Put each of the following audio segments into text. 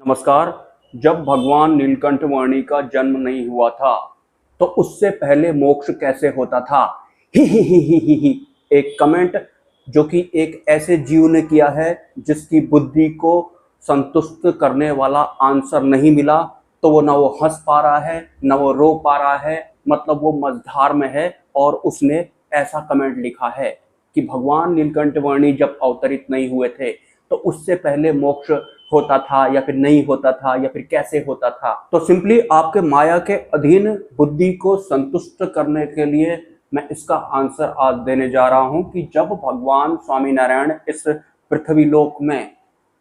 नमस्कार। जब भगवान नीलकंठ वर्णी का जन्म नहीं हुआ था तो उससे पहले मोक्ष कैसे होता था? ही। एक कमेंट जो कि एक ऐसे जीव ने किया है जिसकी बुद्धि को संतुष्ट करने वाला आंसर नहीं मिला, तो वो ना वो हंस पा रहा है ना वो रो पा रहा है, मतलब वो मझधार में है। और उसने ऐसा कमेंट लिखा है कि भगवान नीलकंठ वर्णी जब अवतरित नहीं हुए थे तो उससे पहले मोक्ष होता था या फिर नहीं होता था या फिर कैसे होता था। तो सिंपली आपके माया के अधीन बुद्धि को संतुष्ट करने के लिए मैं इसका आंसर आज देने जा रहा हूं कि जब भगवान स्वामीनारायण इस पृथ्वी लोक में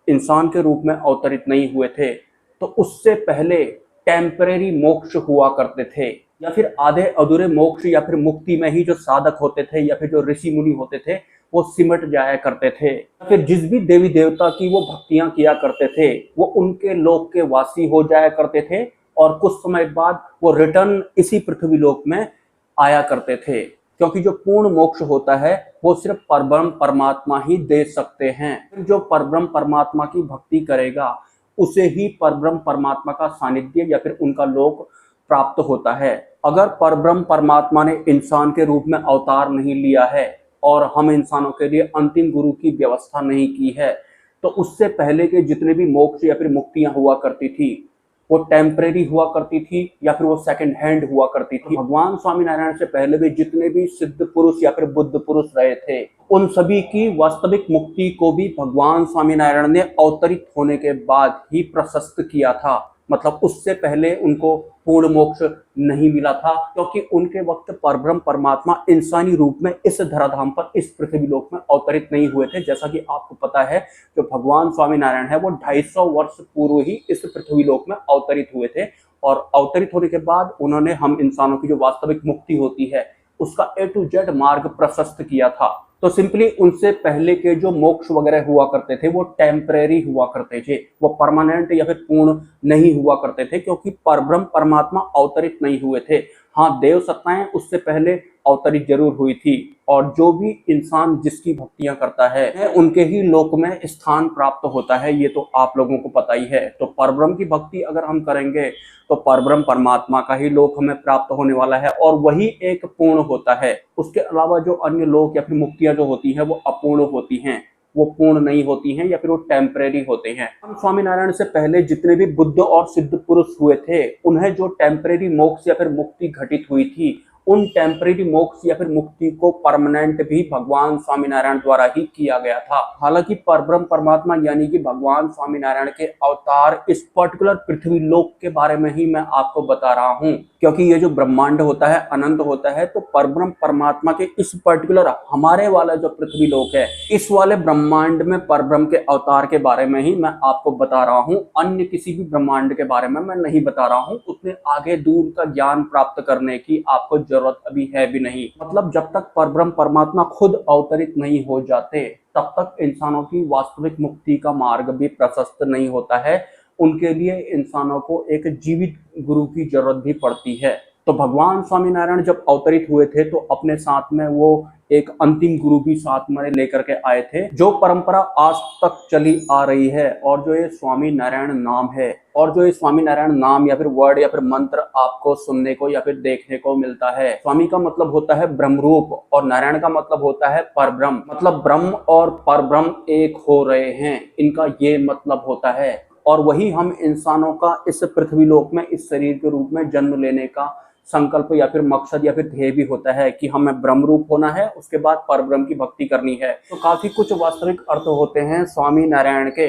इंसान के रूप में अवतरित नहीं हुए थे तो उससे पहले टेम्परेरी मोक्ष हुआ करते थे, या फिर आधे अधूरे मोक्ष या फिर मुक्ति में ही जो साधक होते थे या फिर जो ऋषि मुनि होते थे वो सिमट जाया करते थे। फिर जिस भी देवी देवता की वो भक्तियां किया करते थे वो उनके लोक के वासी हो जाया करते थे और कुछ समय बाद वो रिटर्न इसी पृथ्वी लोक में आया करते थे, क्योंकि जो पूर्ण मोक्ष होता है वो सिर्फ परब्रह्म परमात्मा ही दे सकते हैं। जो परब्रह्म परमात्मा की भक्ति करेगा उसे ही परब्रह्म परमात्मा का सानिध्य या फिर उनका लोक प्राप्त होता है। अगर परब्रह्म परमात्मा ने इंसान के रूप में अवतार नहीं लिया है और हम इंसानों के लिए अंतिम गुरु की व्यवस्था नहीं की है तो उससे पहले के जितने भी मोक्ष या फिर मुक्तियां हुआ करती थी वो टेम्परेरी हुआ करती थी या फिर वो सेकंड हैंड हुआ करती थी। भगवान स्वामीनारायण से पहले भी जितने भी सिद्ध पुरुष या फिर बुद्ध पुरुष रहे थे उन सभी की वास्तविक मुक्ति को भी भगवान स्वामीनारायण ने अवतरित होने के बाद ही प्रशस्त किया था, मतलब उससे पहले उनको पूर्ण मोक्ष नहीं मिला था, क्योंकि उनके वक्त परब्रह्म परमात्मा इंसानी रूप में इस धराधाम पर इस पृथ्वी लोक में अवतरित नहीं हुए थे। जैसा कि आपको पता है जो भगवान स्वामीनारायण है वो 250 वर्ष पूर्व ही इस पृथ्वी लोक में अवतरित हुए थे और अवतरित होने के बाद उन्होंने हम इंसानों की जो वास्तविक मुक्ति होती है उसका A to Z मार्ग प्रशस्त किया था। तो सिंपली उनसे पहले के जो मोक्ष वगैरह हुआ करते थे वो टेम्परेरी हुआ करते थे, वो परमानेंट या फिर पूर्ण नहीं हुआ करते थे, क्योंकि परब्रह्म परमात्मा अवतरित नहीं हुए थे। हाँ, देव सत्ताएं उससे पहले अवतरित जरूर हुई थी और जो भी इंसान जिसकी भक्तियां करता है उनके ही लोक में स्थान प्राप्त होता है, ये तो आप लोगों को पता ही है। तो परब्रह्म की भक्ति अगर हम करेंगे तो परब्रह्म परमात्मा का ही लोक हमें प्राप्त होने वाला है और वही एक पूर्ण होता है। उसके अलावा जो अन्य लोक या फिर मुक्तियां जो होती हैं वो अपूर्ण होती हैं, वो पूर्ण नहीं होती हैं या फिर वो टेम्परेरी होते हैं। हम स्वामीनारायण से पहले जितने भी बुद्ध और सिद्ध पुरुष हुए थे उन्हें जो टेम्परेरी मोक्ष या फिर मुक्ति घटित हुई थी उन टेम्परेरी मोक्ष या फिर मुक्ति को परमानेंट भी भगवान स्वामीनारायण द्वारा ही किया गया था। हालांकि परब्रह्म परमात्मा यानी कि भगवान स्वामीनारायण के अवतार इस पर्टिकुलर पृथ्वी लोक के बारे में ही मैं आपको बता रहा हूँ, क्योंकि ये जो ब्रह्मांड होता है अनंत होता है, तो परब्रह्म परमात्मा के इस पर्टिकुलर हमारे वाला जो पृथ्वी लोक है इस वाले ब्रह्मांड में परब्रह्म के अवतार के बारे में ही मैं आपको बता रहा हूँ। अन्य किसी भी ब्रह्मांड के बारे में मैं नहीं बता रहा हूँ, उतने आगे दूर का ज्ञान प्राप्त करने की आपको जरूरत अभी है भी नहीं। मतलब जब तक परब्रह्म परमात्मा खुद अवतरित नहीं हो जाते तब तक इंसानों की वास्तविक मुक्ति का मार्ग भी प्रशस्त नहीं होता है। उनके लिए इंसानों को एक जीवित गुरु की जरूरत भी पड़ती है। तो भगवान स्वामीनारायण जब अवतरित हुए थे तो अपने साथ में वो एक अंतिम गुरु भी साथ में लेकर के आए थे, जो परंपरा आज तक चली आ रही है और जो ये स्वामी नारायण नाम है और जो ये स्वामी नारायण नाम या फिर वर्ड या फिर मंत्र आपको सुनने को या फिर देखने को मिलता है। स्वामी का मतलब होता है ब्रह्म रूप और नारायण का मतलब होता है परब्रह्म, मतलब ब्रह्म और परब्रह्म एक हो रहे हैं, इनका ये मतलब होता है। और वही हम इंसानों का इस पृथ्वी लोक में इस शरीर के रूप में जन्म लेने का संकल्प या फिर मकसद या फिर ध्येय भी होता है कि हमें ब्रह्म रूप होना है, उसके बाद परब्रह्म की भक्ति करनी है। तो काफी कुछ वास्तविक अर्थ होते हैं स्वामी नारायण के।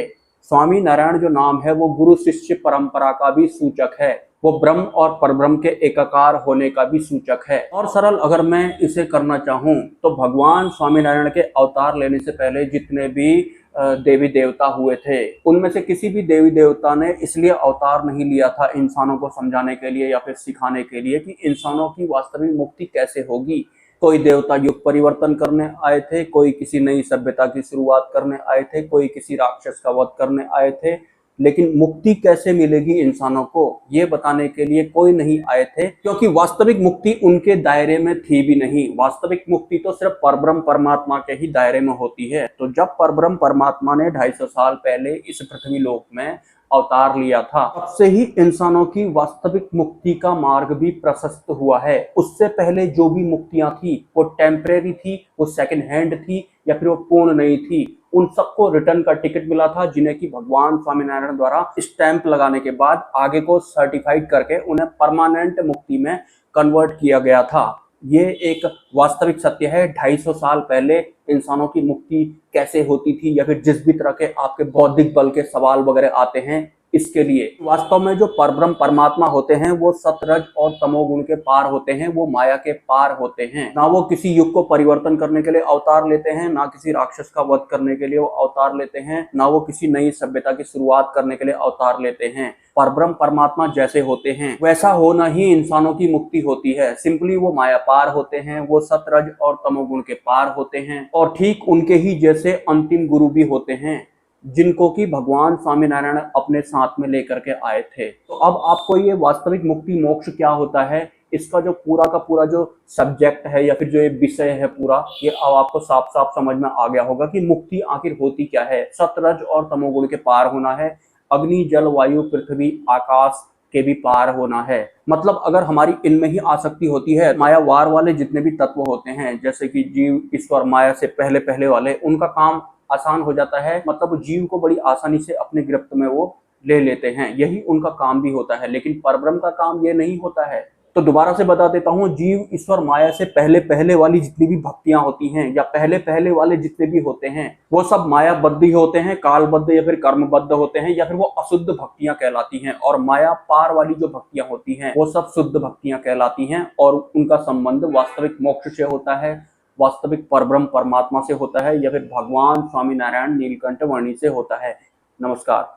स्वामी नारायण जो नाम है वो गुरु शिष्य परंपरा का भी सूचक है, वो ब्रह्म और परब्रह्म के एकाकार होने का भी सूचक है। और सरल अगर मैं इसे करना चाहूं तो भगवान स्वामीनारायण के अवतार लेने से पहले जितने भी देवी देवता हुए थे उनमें से किसी भी देवी देवता ने इसलिए अवतार नहीं लिया था इंसानों को समझाने के लिए या फिर सिखाने के लिए कि इंसानों की वास्तविक मुक्ति कैसे होगी। कोई देवता युग परिवर्तन करने आए थे, कोई किसी नई सभ्यता की शुरुआत करने आए थे, कोई किसी राक्षस का वध करने आए थे, लेकिन मुक्ति कैसे मिलेगी इंसानों को ये बताने के लिए कोई नहीं आए थे, क्योंकि वास्तविक मुक्ति उनके दायरे में थी भी नहीं। वास्तविक मुक्ति तो सिर्फ परब्रह्म परमात्मा के ही दायरे में होती है। तो जब परब्रह्म परमात्मा ने 250 साल पहले इस पृथ्वी लोक में अवतार लिया था। तब से ही इंसानों की वास्तविक मुक्ति का मार्ग भी प्रशस्त हुआ है। उससे पहले जो भी मुक्तियां थी वो टेम्परेरी थी, वो सेकंड हैंड थी या फिर वो पूर्ण नहीं थी। उन सबको रिटर्न का टिकट मिला था, जिन्हें कि भगवान स्वामीनारायण द्वारा स्टैंप लगाने के बाद आगे को सर्टिफाइड करके उन्हें परमानेंट मुक्ति में कन्वर्ट किया गया था। ये एक वास्तविक सत्य है। 250 साल पहले इंसानों की मुक्ति कैसे होती थी या फिर जिस भी तरह के आपके बौद्धिक बल के सवाल वगैरह आते हैं, इसके लिए वास्तव में जो परब्रह्म परमात्मा होते हैं वो सतरज और तमोगुण के पार होते हैं, वो माया के पार होते हैं। ना वो किसी युग को परिवर्तन करने के लिए अवतार लेते हैं, ना किसी राक्षस का वध करने के लिए वो अवतार लेते हैं, ना वो किसी नई सभ्यता की शुरुआत करने के लिए अवतार लेते हैं। परब्रह्म परमात्मा जैसे होते हैं वैसा होना ही इंसानों की मुक्ति होती है। सिंपली वो माया पार होते हैं, वो सतरज और तमोगुण के पार होते हैं, और ठीक उनके ही जैसे अंतिम गुरु भी होते हैं, जिनको कि भगवान स्वामीनारायण अपने साथ में लेकर के आए थे। तो अब आपको ये वास्तविक मुक्ति मोक्ष क्या होता है, इसका जो पूरा का पूरा जो सब्जेक्ट है या फिर जो ये विषय है पूरा, ये अब आपको साफ साफ समझ में आ गया होगा कि मुक्ति आखिर होती क्या है। सतरज और तमोगुण के पार होना है, अग्नि जल वायु पृथ्वी आकाश के भी पार होना है। मतलब अगर हमारी इनमें ही आसक्ति होती है, मायावार वाले जितने भी तत्व होते हैं, जैसे कि जीव ईश्वर माया से पहले पहले वाले, उनका काम आसान हो जाता है। मतलब जीव को बड़ी आसानी से अपने गिरफ्त में वो ले लेते हैं, यही उनका काम भी होता है। लेकिन परब्रह्म का काम ये नहीं होता है। तो दोबारा से बता देता हूँ, जीव ईश्वर माया से पहले पहले वाली जितनी भी भक्तियां होती हैं या पहले पहले वाले जितने भी होते हैं, वो सब मायाबद्ध ही होते हैं, कालबद्ध या फिर कर्मबद्ध होते हैं, या फिर वो अशुद्ध भक्तियां कहलाती हैं। और माया पार वाली जो भक्तियां होती हैं वो सब शुद्ध भक्तियां कहलाती हैं, और उनका संबंध वास्तविक मोक्ष से होता है, वास्तविक परब्रह्म परमात्मा से होता है, या फिर भगवान स्वामीनारायण नीलकंठ वर्णी से होता है। नमस्कार।